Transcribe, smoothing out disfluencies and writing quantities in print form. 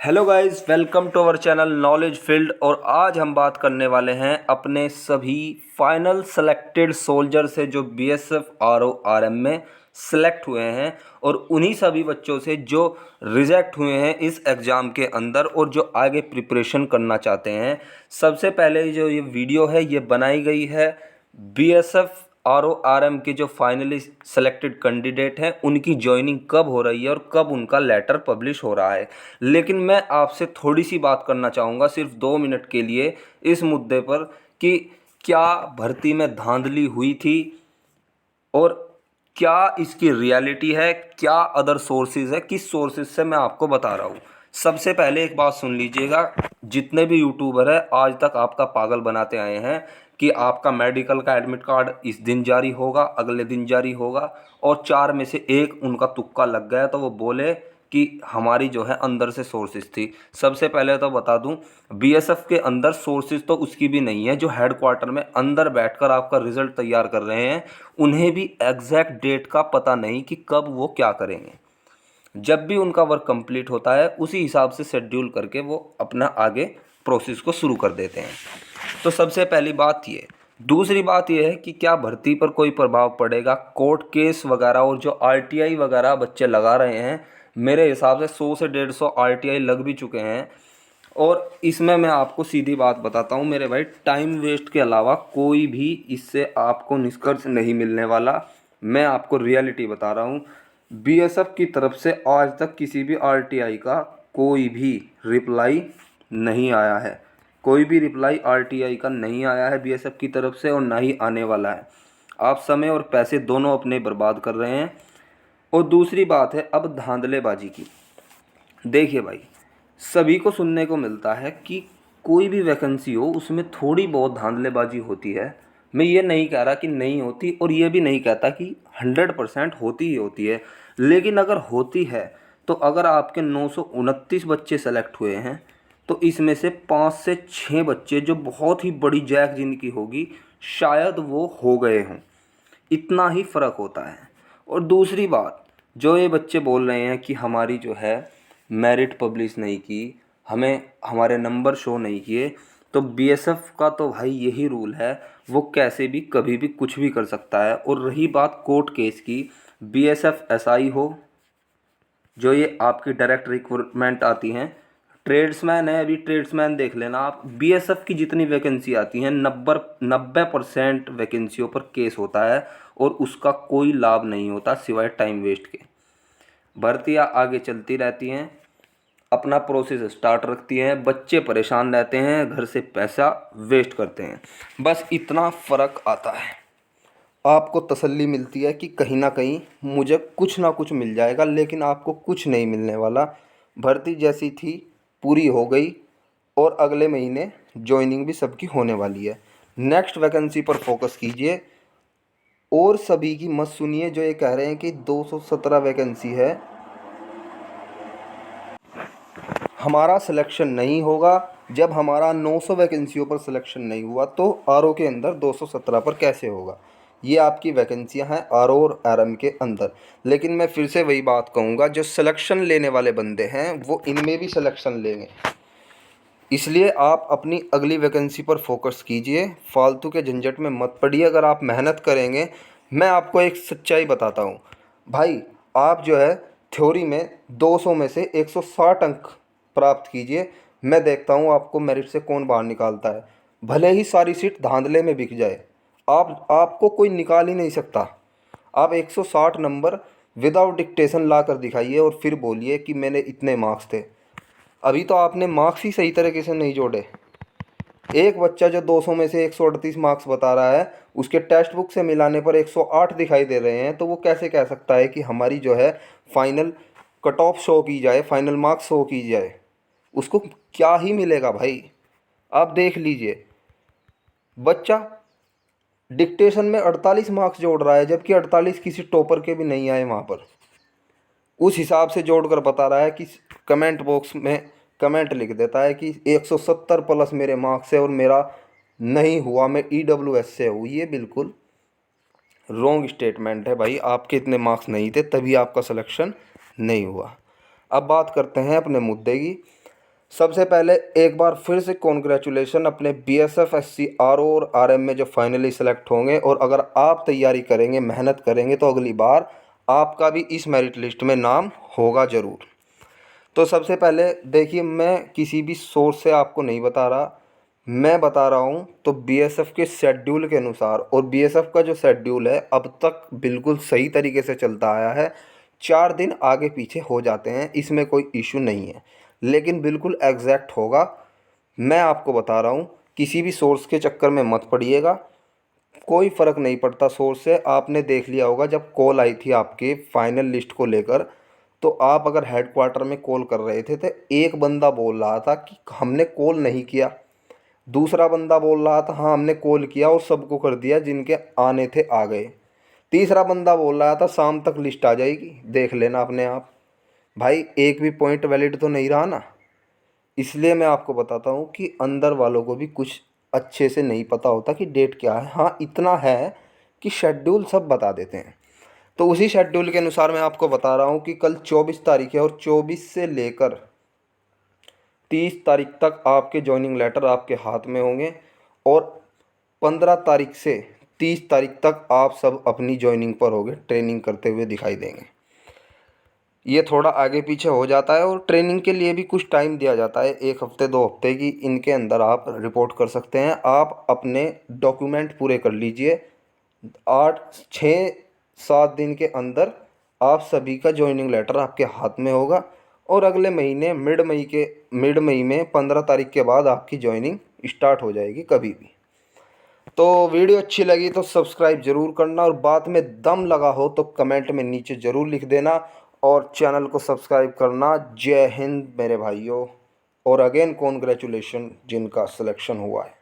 Hello guys, welcome to our channel knowledge field. और आज हम बात करने वाले हैं अपने सभी फाइनल सेलेक्टेड सोल्जर से जो बीएसएफ आरओ आरएम में सेलेक्ट हुए हैं और उन्हीं सभी बच्चों से जो रिजेक्ट हुए हैं इस एग्ज़ाम के अंदर और जो आगे प्रिपरेशन करना चाहते हैं। सबसे पहले जो ये वीडियो है ये बनाई गई है बीएसएफ आरओ आरएम के जो फाइनली सेलेक्टेड कैंडिडेट हैं उनकी ज्वाइनिंग कब हो रही है और कब उनका लेटर पब्लिश हो रहा है। लेकिन मैं आपसे थोड़ी सी बात करना चाहूँगा सिर्फ 2 मिनट के लिए इस मुद्दे पर कि क्या भर्ती में धांधली हुई थी और क्या इसकी रियलिटी है, क्या अदर सोर्सेज है, किस सोर्सेज से मैं आपको बता रहा हूँ। सबसे पहले एक बात सुन लीजिएगा, जितने भी यूट्यूबर है आज तक आपका पागल बनाते आए हैं कि आपका मेडिकल का एडमिट कार्ड इस दिन जारी होगा, अगले दिन जारी होगा, और 4 में से एक उनका तुक्का लग गया तो वो बोले कि हमारी जो है अंदर से सोर्सेज थी। सबसे पहले तो बता दूं, बीएसएफ के अंदर सोर्सेज तो उसकी भी नहीं है। जो हेडक्वार्टर में अंदर बैठकर आपका रिजल्ट तैयार कर रहे हैं उन्हें भी एग्जैक्ट डेट का पता नहीं कि कब वो क्या करेंगे। जब भी उनका वर्क कंप्लीट होता है उसी हिसाब से शेड्यूल करके वो अपना आगे प्रोसेस को शुरू कर देते हैं। तो सबसे पहली बात ये। दूसरी बात यह है कि क्या भर्ती पर कोई प्रभाव पड़ेगा। कोर्ट केस वगैरह और जो आरटीआई वगैरह बच्चे लगा रहे हैं, मेरे हिसाब से 100 से 150 आरटीआई लग भी चुके हैं। और इसमें मैं आपको सीधी बात बताता हूँ मेरे भाई, टाइम वेस्ट के अलावा कोई भी इससे आपको निष्कर्ष नहीं मिलने वाला। मैं आपको रियलिटी बता रहा हूँ। बीएसएफ की तरफ से आज तक किसी भी आरटीआई का कोई भी रिप्लाई नहीं आया है। कोई भी रिप्लाई आरटीआई का नहीं आया है बीएसएफ की तरफ से और ना ही आने वाला है। आप समय और पैसे दोनों अपने बर्बाद कर रहे हैं। और दूसरी बात है अब धांधलेबाजी की। देखिए भाई, सभी को सुनने को मिलता है कि कोई भी वैकेंसी हो उसमें थोड़ी बहुत धांधलेबाजी होती है। मैं ये नहीं कह रहा कि नहीं होती और ये भी नहीं कहता कि 100% होती ही होती है। लेकिन अगर होती है तो अगर आपके 929 बच्चे सेलेक्ट हुए हैं तो इसमें से 5 से 6 बच्चे जो बहुत ही बड़ी जैक जिनकी होगी शायद वो हो गए हों। इतना ही फ़र्क होता है। और दूसरी बात, जो ये बच्चे बोल रहे हैं कि हमारी जो है मेरिट पब्लिश नहीं की, हमें हमारे नंबर शो नहीं किए, तो बीएसएफ का तो भाई यही रूल है, वो कैसे भी कभी भी कुछ भी कर सकता है। और रही बात कोर्ट केस की, बीएसएफ एसआई हो, जो ये आपकी डायरेक्ट रिक्रूटमेंट आती हैं, ट्रेड्समैन है, अभी ट्रेड्समैन देख लेना आप। बीएसएफ की जितनी वैकेंसी आती हैं 90% वैकेंसियों पर केस होता है और उसका कोई लाभ नहीं होता सिवाय टाइम वेस्ट के। भर्तियाँ आगे चलती रहती हैं, अपना प्रोसेस स्टार्ट रखती हैं, बच्चे परेशान रहते हैं, घर से पैसा वेस्ट करते हैं। बस इतना फ़र्क आता है। आपको तसल्ली मिलती है कि कहीं ना कहीं मुझे कुछ ना कुछ मिल जाएगा, लेकिन आपको कुछ नहीं मिलने वाला। भर्ती जैसी थी पूरी हो गई और अगले महीने ज्वाइनिंग भी सबकी होने वाली है। नेक्स्ट वैकेंसी पर फोकस कीजिए और सभी की मत सुनिए जो ये कह रहे हैं कि 217 वैकेंसी है, हमारा सिलेक्शन नहीं होगा। जब हमारा 900 वैकेंसियों पर सिलेक्शन नहीं हुआ तो आरओ के अंदर 217 पर कैसे होगा। ये आपकी वैकेंसियां हैं आरओ और आरएम के अंदर। लेकिन मैं फिर से वही बात कहूँगा, जो सिलेक्शन लेने वाले बंदे हैं वो इनमें भी सिलेक्शन लेंगे। इसलिए आप अपनी अगली वैकेंसी पर फोकस कीजिए, फालतू के झंझट में मत पड़िए। अगर आप मेहनत करेंगे, मैं आपको एक सच्चाई बताता हूँ भाई, आप जो है थ्योरी में 200 में से 160 अंक प्राप्त कीजिए। मैं देखता हूँ आपको मेरिट से कौन बाहर निकालता है। भले ही सारी सीट धांधले में बिक जाए, आपको कोई निकाल ही नहीं सकता। आप 160 नंबर विदाउट डिक्टेशन ला कर दिखाइए और फिर बोलिए कि मैंने इतने मार्क्स थे। अभी तो आपने मार्क्स ही सही तरीके से नहीं जोड़े। एक बच्चा जो 200 में से 138 मार्क्स बता रहा है, उसके टेक्स्ट बुक से मिलाने पर 108 दिखाई दे रहे हैं, तो वो कैसे कह सकता है कि हमारी जो है फाइनल कट ऑफ शो की जाए, फाइनल मार्क्स शो की जाए। उसको क्या ही मिलेगा भाई। आप देख लीजिए, बच्चा डिक्टेशन में 48 मार्क्स जोड़ रहा है जबकि 48 किसी टॉपर के भी नहीं आए वहाँ पर। उस हिसाब से जोड़कर बता रहा है कि कमेंट बॉक्स में कमेंट लिख देता है कि 170 प्लस मेरे मार्क्स है और मेरा नहीं हुआ, मैं ईडब्ल्यूएस से हूँ। ये बिल्कुल रॉन्ग स्टेटमेंट है भाई। आपके इतने मार्क्स नहीं थे तभी आपका सिलेक्शन नहीं हुआ। अब बात करते हैं अपने मुद्दे की। सबसे पहले एक बार फिर से कॉन्ग्रेचुलेशन अपने बीएसएफ एससी आरओ और आरएम में जो फाइनली सेलेक्ट होंगे। और अगर आप तैयारी करेंगे, मेहनत करेंगे, तो अगली बार आपका भी इस मेरिट लिस्ट में नाम होगा ज़रूर। तो सबसे पहले देखिए, मैं किसी भी सोर्स से आपको नहीं बता रहा, मैं बता रहा हूँ तो बीएसएफ के शेड्यूल के अनुसार। और बीएसएफ का जो शेड्यूल है अब तक बिल्कुल सही तरीके से चलता आया है। 4 दिन आगे पीछे हो जाते हैं, इसमें कोई इशू नहीं है, लेकिन बिल्कुल एग्जैक्ट होगा। मैं आपको बता रहा हूँ, किसी भी सोर्स के चक्कर में मत पड़िएगा। कोई फ़र्क नहीं पड़ता सोर्स से। आपने देख लिया होगा जब कॉल आई थी आपके फाइनल लिस्ट को लेकर, तो आप अगर हेडक्वार्टर में कॉल कर रहे थे तो एक बंदा बोल रहा था कि हमने कॉल नहीं किया, दूसरा बंदा बोल रहा था हाँ हमने कॉल किया और सबको कर दिया, जिनके आने थे आ गए, तीसरा बंदा बोल रहा था शाम तक लिस्ट आ जाएगी, देख लेना अपने आप। भाई एक भी पॉइंट वैलिड तो नहीं रहा ना। इसलिए मैं आपको बताता हूँ कि अंदर वालों को भी कुछ अच्छे से नहीं पता होता कि डेट क्या है। हाँ इतना है कि शेड्यूल सब बता देते हैं। तो उसी शेड्यूल के अनुसार मैं आपको बता रहा हूँ कि कल 24 तारीख है और 24 से लेकर 30 तारीख तक आपके जॉइनिंग लेटर आपके हाथ में होंगे। और 15 तारीख से 30 तारीख तक आप सब अपनी जॉइनिंग पर होंगे, ट्रेनिंग करते हुए दिखाई देंगे। ये थोड़ा आगे पीछे हो जाता है और ट्रेनिंग के लिए भी कुछ टाइम दिया जाता है, 1 हफ्ते 2 हफ्ते की, इनके अंदर आप रिपोर्ट कर सकते हैं। आप अपने डॉक्यूमेंट पूरे कर लीजिए, 6-7 दिन के अंदर आप सभी का जॉइनिंग लेटर आपके हाथ में होगा। और अगले महीने मिड मई में 15 तारीख के बाद आपकी जॉइनिंग स्टार्ट हो जाएगी कभी भी। तो वीडियो अच्छी लगी तो सब्सक्राइब ज़रूर करना, और बात में दम लगा हो तो कमेंट में नीचे ज़रूर लिख देना, और चैनल को सब्सक्राइब करना। जय हिंद मेरे भाइयों, और अगेन कॉन्ग्रेचुलेशन जिनका सिलेक्शन हुआ है।